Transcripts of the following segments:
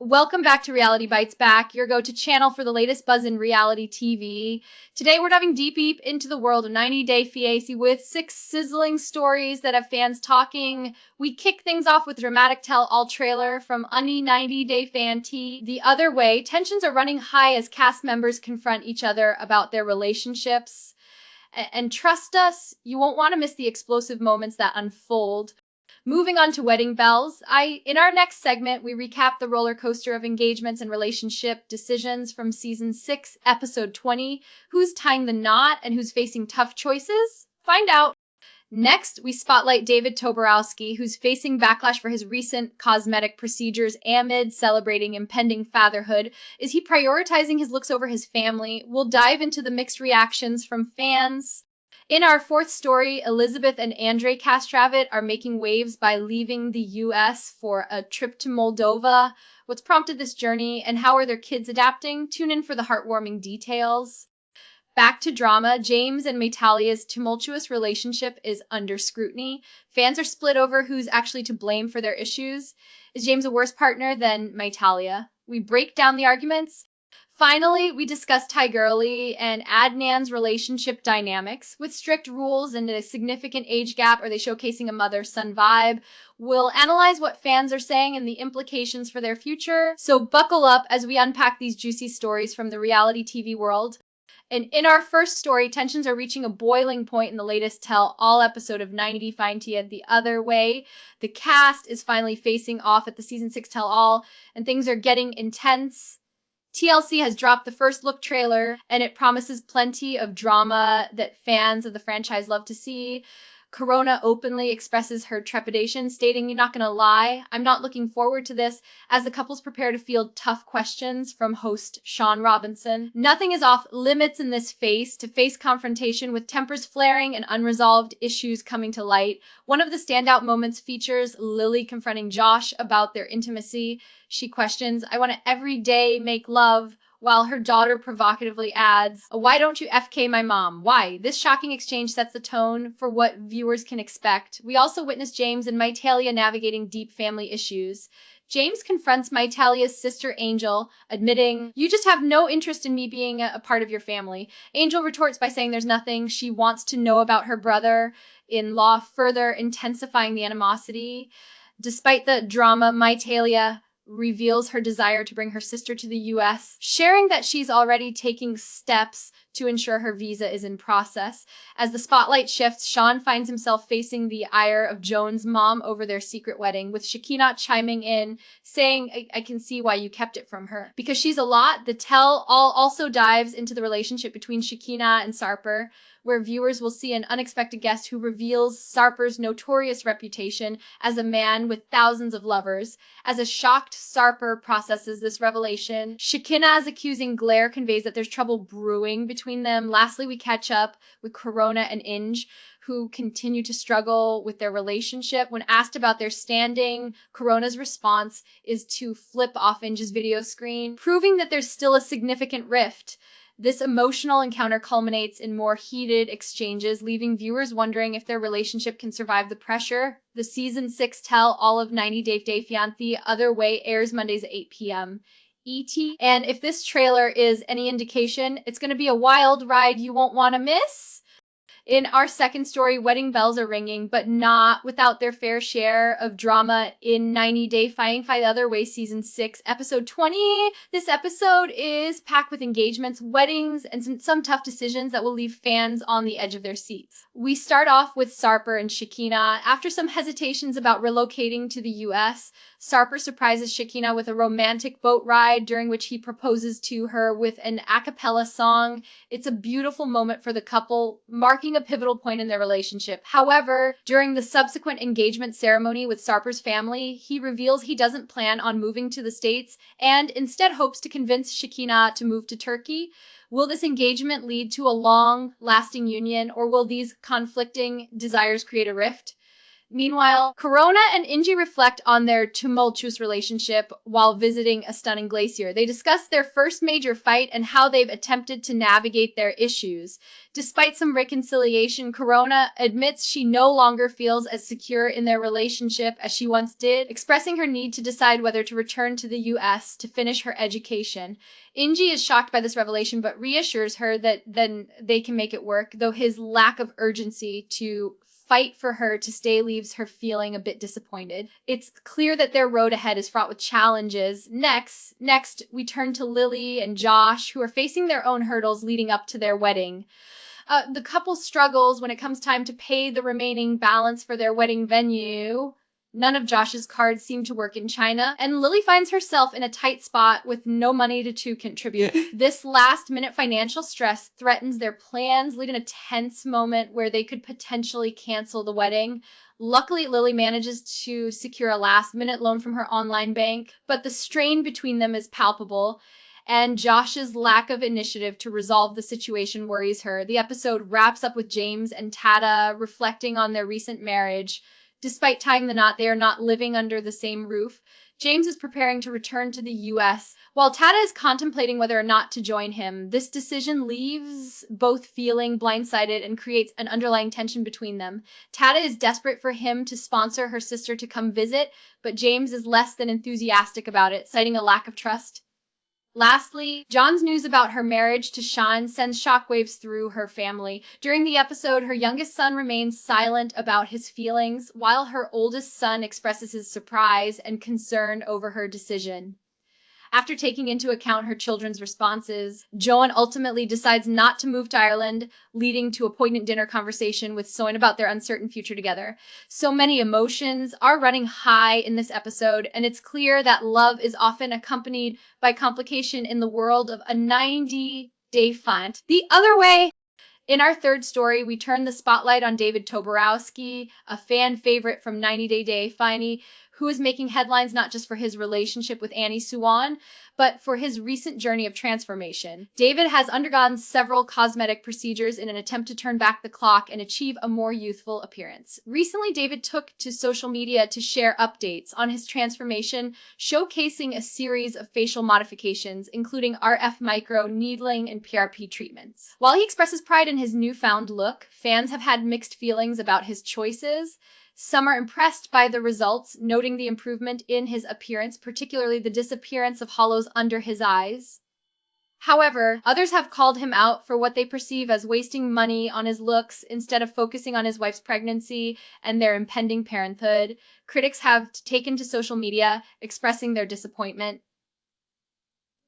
Welcome back to Reality Bites Back, your go-to channel for the latest buzz in reality TV. Today we're diving deep into the world of 90 Day Fiancé with 6 sizzling stories that have fans talking. We kick things off with a dramatic tell-all trailer from Unnie 90 Day Fiancé. The other way, tensions are running high as cast members confront each other about their relationships. And trust us, you won't want to miss the explosive moments that unfold. Moving on to wedding bells, in our next segment, we recap the roller coaster of engagements and relationship decisions from season 6, episode 20. Who's tying the knot and who's facing tough choices? Find out. Next, we spotlight David Toborowsky, who's facing backlash for his recent cosmetic procedures amid celebrating impending fatherhood. Is he prioritizing his looks over his family? We'll dive into the mixed reactions from fans. In our fourth story, Elizabeth and Andrei are making waves by leaving the U.S. for a trip to Moldova. What's prompted this journey and how are their kids adapting? Tune in for the heartwarming details. Back to drama, James and Meitalia's tumultuous relationship is under scrutiny. Fans are split over who's actually to blame for their issues. Is James a worse partner than Mitalia? We break down the arguments. Finally, we discuss Tigerlily and Adnan's relationship dynamics. With strict rules and a significant age gap, are they showcasing a mother-son vibe? We'll analyze what fans are saying and the implications for their future. So buckle up as we unpack these juicy stories from the reality TV world. And in our first story, tensions are reaching a boiling point in the latest tell-all episode of 90 Fiancé the other way. The cast is finally facing off at the season 6 tell-all, and things are getting intense. TLC has dropped the first look trailer, and it promises plenty of drama that fans of the franchise love to see. Corona openly expresses her trepidation, stating, "You're not going to lie. I'm not looking forward to this," as the couples prepare to field tough questions from host Sean Robinson. Nothing is off limits in this to face confrontation with tempers flaring and unresolved issues coming to light. One of the standout moments features Lily confronting Josh about their intimacy. She questions, "I want to every day make love," while her daughter provocatively adds, "Why don't you FK my mom? Why?" This shocking exchange sets the tone for what viewers can expect. We also witness James and Meitalia navigating deep family issues. James confronts Meitalia's sister Angel, admitting, "You just have no interest in me being a part of your family." Angel retorts by saying there's nothing she wants to know about her brother-in-law, further intensifying the animosity. Despite the drama, Meitalia reveals her desire to bring her sister to the U.S., sharing that she's already taking steps to ensure her visa is in process. As the spotlight shifts, Sean finds himself facing the ire of Joan's mom over their secret wedding, with Shekinah chiming in, saying, I can see why you kept it from her." Because she's a lot, the tell-all also dives into the relationship between Shekinah and Sarper, where viewers will see an unexpected guest who reveals Sarper's notorious reputation as a man with thousands of lovers. As a shocked Sarper processes this revelation, Shekinah's accusing glare conveys that there's trouble brewing between them. Lastly, we catch up with Corona and Inge, who continue to struggle with their relationship. When asked about their standing, Corona's response is to flip off Inge's video screen, proving that there's still a significant rift. This emotional encounter culminates in more heated exchanges, leaving viewers wondering if their relationship can survive the pressure. The season 6 tell-all of 90 Day Fiancé Other Way airs Mondays at 8 p.m. ET. And if this trailer is any indication, it's going to be a wild ride you won't want to miss. In our second story, wedding bells are ringing, but not without their fair share of drama in 90 Day Fiancé the Other Way Season 6, Episode 20. This episode is packed with engagements, weddings, and some tough decisions that will leave fans on the edge of their seats. We start off with Sarper and Shekinah. After some hesitations about relocating to the U.S., Sarper surprises Shekinah with a romantic boat ride, during which he proposes to her with an a cappella song. It's a beautiful moment for the couple, marking a pivotal point in their relationship. However, during the subsequent engagement ceremony with Sarper's family, he reveals he doesn't plan on moving to the States and instead hopes to convince Shekinah to move to Turkey. Will this engagement lead to a long-lasting union, or will these conflicting desires create a rift? Meanwhile, Corona and Inji reflect on their tumultuous relationship while visiting a stunning glacier. They discuss their first major fight and how they've attempted to navigate their issues. Despite some reconciliation, Corona admits she no longer feels as secure in their relationship as she once did, expressing her need to decide whether to return to the US to finish her education. Inji is shocked by this revelation, but reassures her that then they can make it work, though his lack of urgency to fight for her to stay leaves her feeling a bit disappointed. It's clear that their road ahead is fraught with challenges. Next, we turn to Lily and Josh, who are facing their own hurdles leading up to their wedding. The couple struggles when it comes time to pay the remaining balance for their wedding venue. None of Josh's cards seem to work in China, and Lily finds herself in a tight spot with no money to contribute. This last-minute financial stress threatens their plans, leading to a tense moment where they could potentially cancel the wedding. Luckily, Lily manages to secure a last-minute loan from her online bank, but the strain between them is palpable, and Josh's lack of initiative to resolve the situation worries her. The episode wraps up with James and Tata reflecting on their recent marriage. Despite tying the knot, they are not living under the same roof. James is preparing to return to the US, while Tata is contemplating whether or not to join him. This decision leaves both feeling blindsided and creates an underlying tension between them. Tata is desperate for him to sponsor her sister to come visit, but James is less than enthusiastic about it, citing a lack of trust. Lastly, John's news about her marriage to Sean sends shockwaves through her family. During the episode, her youngest son remains silent about his feelings, while her oldest son expresses his surprise and concern over her decision. After taking into account her children's responses, Joan ultimately decides not to move to Ireland, leading to a poignant dinner conversation with Soin about their uncertain future together. So many emotions are running high in this episode, and it's clear that love is often accompanied by complication in the world of a 90-day font. The other way, in our third story, we turn the spotlight on David Toborowsky, a fan favorite from 90-Day Fiancé, who is making headlines not just for his relationship with Annie Suwan, but for his recent journey of transformation. David has undergone several cosmetic procedures in an attempt to turn back the clock and achieve a more youthful appearance. Recently, David took to social media to share updates on his transformation, showcasing a series of facial modifications, including RF micro, needling, and PRP treatments. While he expresses pride in his newfound look, fans have had mixed feelings about his choices. Some are impressed by the results, noting the improvement in his appearance, particularly the disappearance of hollows under his eyes. However, others have called him out for what they perceive as wasting money on his looks instead of focusing on his wife's pregnancy and their impending parenthood. Critics have taken to social media, expressing their disappointment.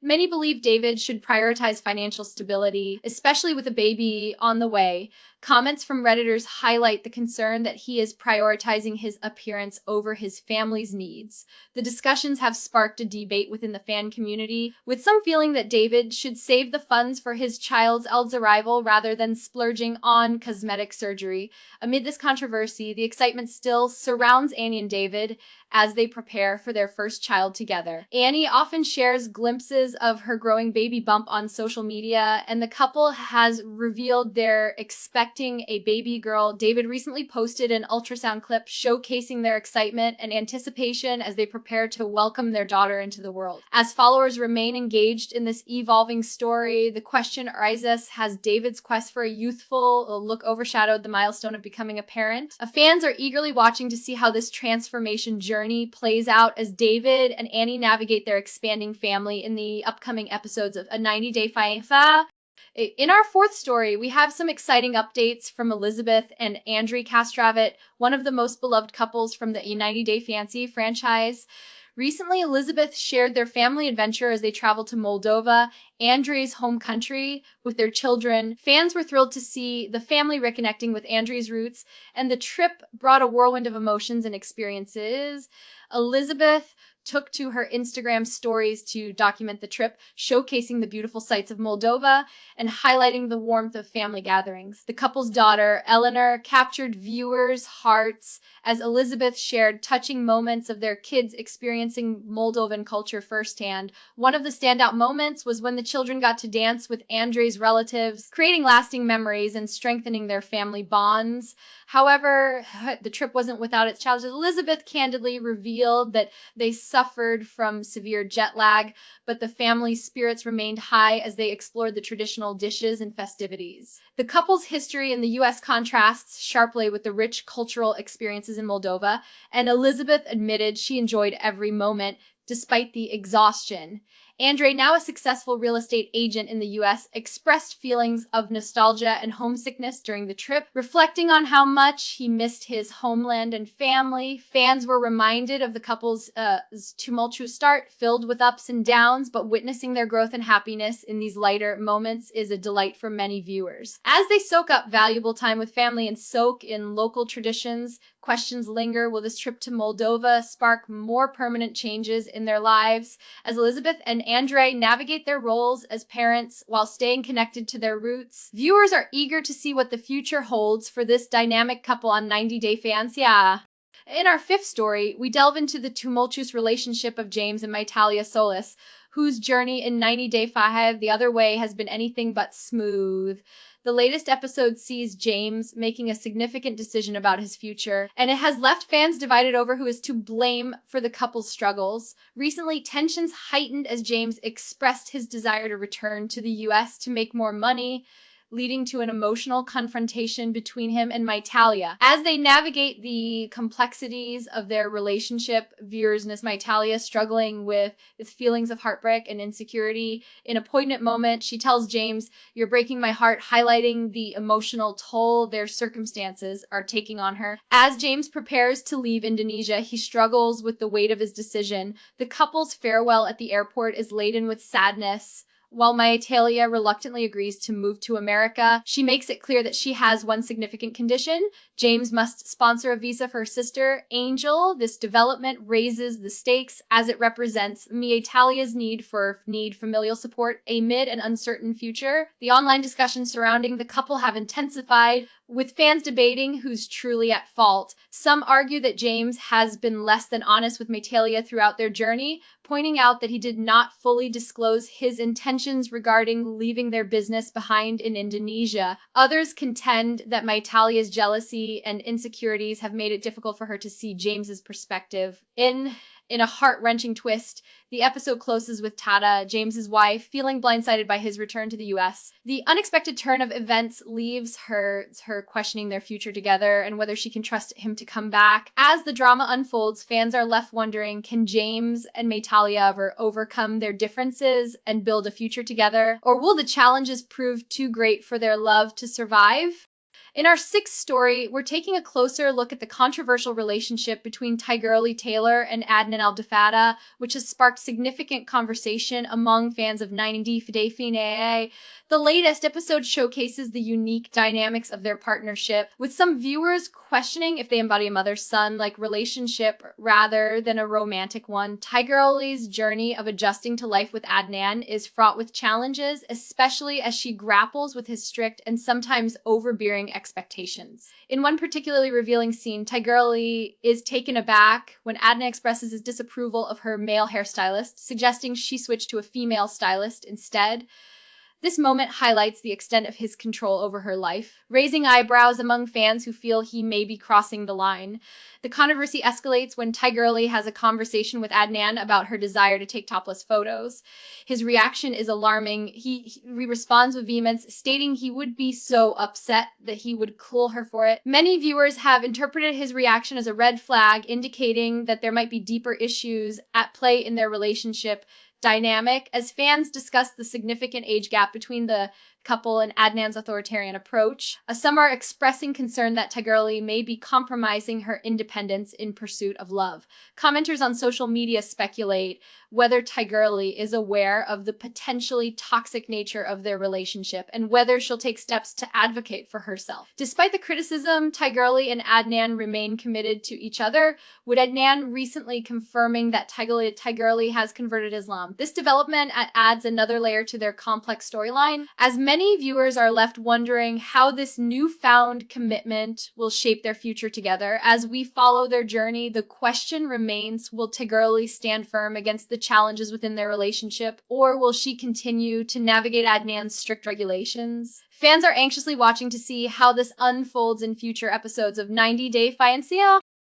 Many believe David should prioritize financial stability, especially with a baby on the way. Comments from Redditors highlight the concern that he is prioritizing his appearance over his family's needs. The discussions have sparked a debate within the fan community, with some feeling that David should save the funds for his child's arrival rather than splurging on cosmetic surgery. Amid this controversy, the excitement still surrounds Annie and David as they prepare for their first child together. Annie often shares glimpses of her growing baby bump on social media, and the couple has revealed they're expecting a baby girl. David recently posted an ultrasound clip showcasing their excitement and anticipation as they prepare to welcome their daughter into the world. As followers remain engaged in this evolving story, the question arises, has David's quest for a youthful look overshadowed the milestone of becoming a parent? Fans are eagerly watching to see how this transformation journey plays out as David and Annie navigate their expanding family in the upcoming episodes of A 90-Day Fiancé. In our fourth story, we have some exciting updates from Elizabeth and Andrei Kastravit, one of the most beloved couples from the 90-Day Fiancé franchise. Recently, Elizabeth shared their family adventure as they traveled to Moldova, Andrei's home country, with their children. Fans were thrilled to see the family reconnecting with Andrei's roots, and the trip brought a whirlwind of emotions and experiences. Elizabeth took to her Instagram stories to document the trip, showcasing the beautiful sights of Moldova and highlighting the warmth of family gatherings. The couple's daughter, Eleanor, captured viewers' hearts as Elizabeth shared touching moments of their kids experiencing Moldovan culture firsthand. One of the standout moments was when the children got to dance with Andrei's relatives, creating lasting memories and strengthening their family bonds. However, the trip wasn't without its challenges. Elizabeth candidly revealed that they suffered from severe jet lag, but the family's spirits remained high as they explored the traditional dishes and festivities. The couple's history in the U.S. contrasts sharply with the rich cultural experiences in Moldova, and Elizabeth admitted she enjoyed every moment despite the exhaustion. Andrei, now a successful real estate agent in the U.S., expressed feelings of nostalgia and homesickness during the trip, reflecting on how much he missed his homeland and family. Fans were reminded of the couple's tumultuous start, filled with ups and downs, but witnessing their growth and happiness in these lighter moments is a delight for many viewers. As they soak up valuable time with family and soak in local traditions, questions linger. Will this trip to Moldova spark more permanent changes in their lives? As Elizabeth and Andrei navigate their roles as parents while staying connected to their roots, viewers are eager to see what the future holds for this dynamic couple on 90 Day Fiancé. In our fifth story, we delve into the tumultuous relationship of James and Meitalia Solis, whose journey in 90 Day Five the other way has been anything but smooth. The latest episode sees James making a significant decision about his future, and it has left fans divided over who is to blame for the couple's struggles. Recently, tensions heightened as James expressed his desire to return to the U.S. to make more money, leading to an emotional confrontation between him and Mitalia. As they navigate the complexities of their relationship, viewers miss Mitalia struggling with feelings of heartbreak and insecurity. In a poignant moment, she tells James, "You're breaking my heart," highlighting the emotional toll their circumstances are taking on her. As James prepares to leave Indonesia, he struggles with the weight of his decision. The couple's farewell at the airport is laden with sadness. While Mitalia reluctantly agrees to move to America, she makes it clear that she has one significant condition. James must sponsor a visa for her sister, Angel. This development raises the stakes as it represents Mitalia's need for familial support amid an uncertain future. The online discussions surrounding the couple have intensified, with fans debating who's truly at fault. Some argue that James has been less than honest with Mitalia throughout their journey, pointing out that he did not fully disclose his intentions regarding leaving their business behind in Indonesia. Others contend that Mitalia's jealousy and insecurities have made it difficult for her to see James's perspective. In a heart-wrenching twist, the episode closes with Tata, James's wife, feeling blindsided by his return to the U.S. The unexpected turn of events leaves her questioning their future together and whether she can trust him to come back. As the drama unfolds, fans are left wondering, can James and Mitalia ever overcome their differences and build a future together? Or will the challenges prove too great for their love to survive? In our sixth story, we're taking a closer look at the controversial relationship between Tigerlily Taylor and Adnan Al-Dafada, which has sparked significant conversation among fans of 90 Day Fiancé. The latest episode showcases the unique dynamics of their partnership, with some viewers questioning if they embody a mother-son-like relationship rather than a romantic one. Tigerlily's journey of adjusting to life with Adnan is fraught with challenges, especially as she grapples with his strict and sometimes overbearing expectations. In one particularly revealing scene, Tigerlily is taken aback when Adnan expresses his disapproval of her male hairstylist, suggesting she switch to a female stylist instead. This moment highlights the extent of his control over her life, raising eyebrows among fans who feel he may be crossing the line. The controversy escalates when Tigerlily has a conversation with Adnan about her desire to take topless photos. His reaction is alarming. He responds with vehemence, stating he would be so upset that he would kill her for it. Many viewers have interpreted his reaction as a red flag, indicating that there might be deeper issues at play in their relationship dynamic. As fans discuss the significant age gap between the couple and Adnan's authoritarian approach. Some are expressing concern that Tigerlily may be compromising her independence in pursuit of love. Commenters on social media speculate whether Tigerlily is aware of the potentially toxic nature of their relationship and whether she'll take steps to advocate for herself. Despite the criticism, Tigerlily and Adnan remain committed to each other, with Adnan recently confirming that Tigerlily has converted Islam. This development adds another layer to their complex storyline, as many viewers are left wondering how this newfound commitment will shape their future together. As we follow their journey, the question remains, will Tigerlily stand firm against the challenges within their relationship, or will she continue to navigate Adnan's strict regulations? Fans are anxiously watching to see how this unfolds in future episodes of 90 Day Fiancé.